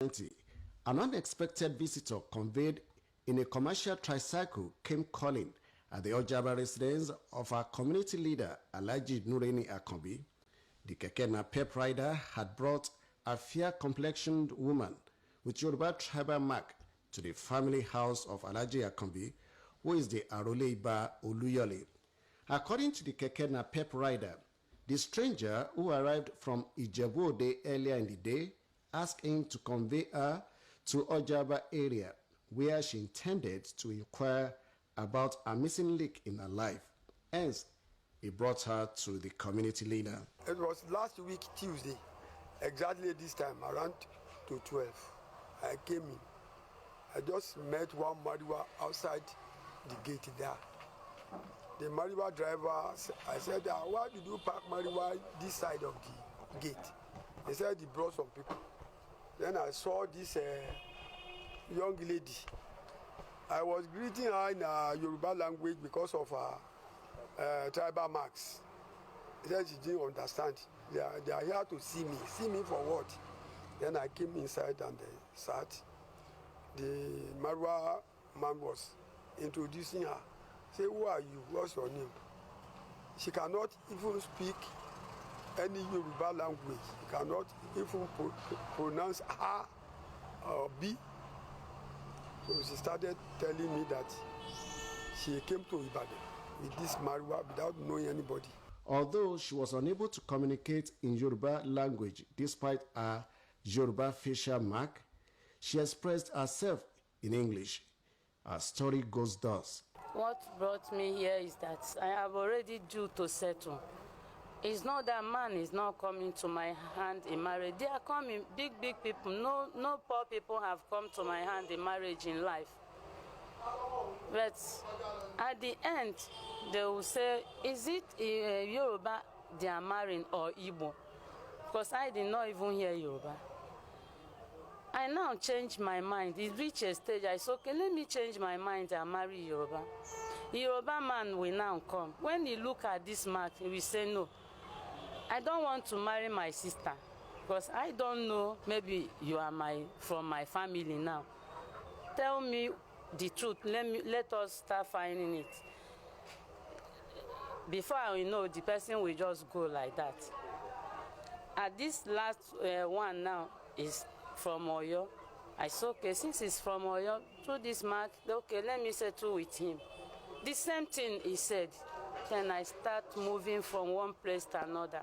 2020, an unexpected visitor conveyed in a commercial tricycle came calling at the Ojaba residence of our community leader, Alhaji Nureni Akanbi. The keke napep rider had brought a fair-complexioned woman with Yoruba tribal mark to the family house of Alhaji Akanbi, who is the Aroleiba Oluyole. According to the keke napep rider, the stranger who arrived from Ijebu-Ode earlier in the day asked him to convey her to Ojaba area, where she intended to inquire about a missing link in her life. Hence, he brought her to the community leader. It was last week, Tuesday, exactly this time, around to 12. I came in. I just met one Mariwa outside the gate there. The Mariwa driver, I said, why did you park Mariwa this side of the gate? He said he brought some people. Then I saw this young lady. I was greeting her in Yoruba language because of her tribal marks. He said she didn't understand. They are here to see me. See me for what? Then I came inside and sat. The Mariwa man was introducing her. Say, who are you? What's your name? She cannot even speak any Yoruba language. She cannot even pronounce A or B. So she started telling me that she came to Ibadan with this Mariwa without knowing anybody. Although she was unable to communicate in Yoruba language despite her Yoruba facial mark, she expressed herself in English. Her story goes thus. What brought me here is that I have already due to settle. It's not that man is not coming to my hand in marriage. They are coming, big people. No poor people have come to my hand in marriage in life. But at the end, they will say, is it Yoruba they are marrying or Igbo? Because I did not even hear Yoruba. I now change my mind. It reached a stage, I said, okay, let me change my mind and marry Yoruba. The Yoruba man will now come. When he look at this mark, he will say, no, I don't want to marry my sister. Because I don't know, maybe you are from my family now. Tell me the truth. Let us start finding it. Before I know, the person will just go like that. At this last one now is from Oyo. I said, okay, since it's from Oyo, through this mark, okay, let me settle with him. The same thing he said. Then I start moving from one place to another.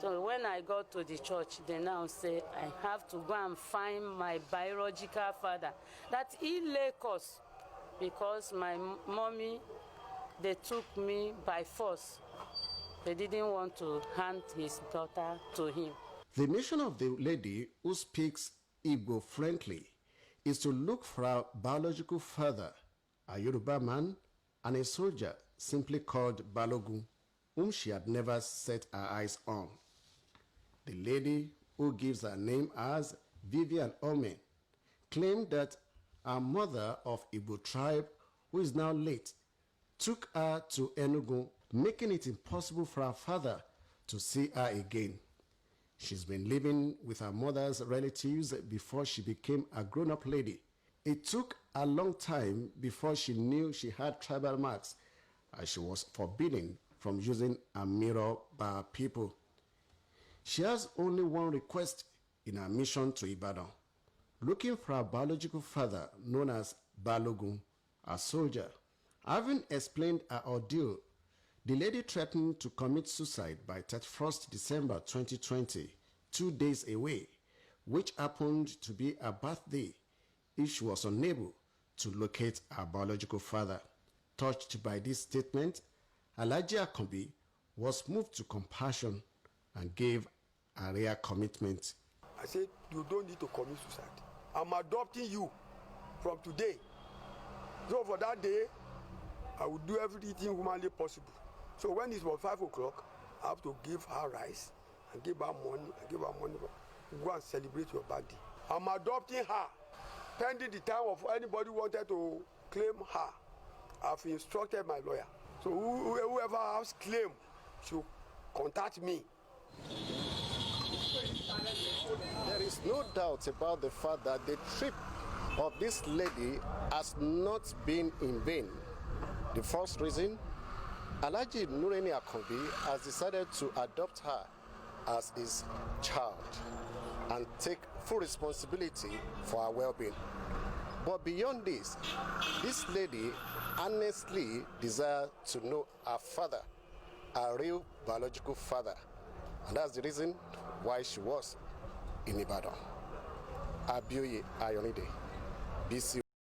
So when I got to the church, they now say I have to go and find my biological father. That he left us because my mommy, they took me by force. They didn't want to hand his daughter to him. The mission of the lady who speaks Igbo fluently is to look for a biological father, a Yoruba man, and a soldier simply called Balogun, whom she had never set her eyes on. The lady, who gives her name as Vivian Ome, claimed that her mother of Igbo tribe, who is now late, took her to Enugu, making it impossible for her father to see her again. She's been living with her mother's relatives before she became a grown-up lady. It took a long time before she knew she had tribal marks, as she was forbidden from using a mirror by her people. She has only one request in her mission to Ibadan, looking for a biological father known as Balogun, a soldier. Having explained her ordeal, the lady threatened to commit suicide by 31st December 2020, 2 days away, which happened to be her birthday, if she was unable to locate her biological father. Touched by this statement, Alhaji Akanbi was moved to compassion and gave a rare commitment. I said, you don't need to commit suicide. I'm adopting you from today. So for that day, I will do everything humanly possible. So when it was 5 o'clock, I have to give her rice and give her money. Go and celebrate your birthday. I'm adopting her. Pending the time of anybody wanted to claim her, I've instructed my lawyer. So whoever has claim should contact me. There is no doubt about the fact that the trip of this lady has not been in vain. The first reason, Alhaji Nureni Akanbi has decided to adopt her as his child and take full responsibility for her well-being. But beyond this lady honestly desires to know her father, her real biological father. And that's the reason why she was in Ibadan. Abioye Ayonide, BC.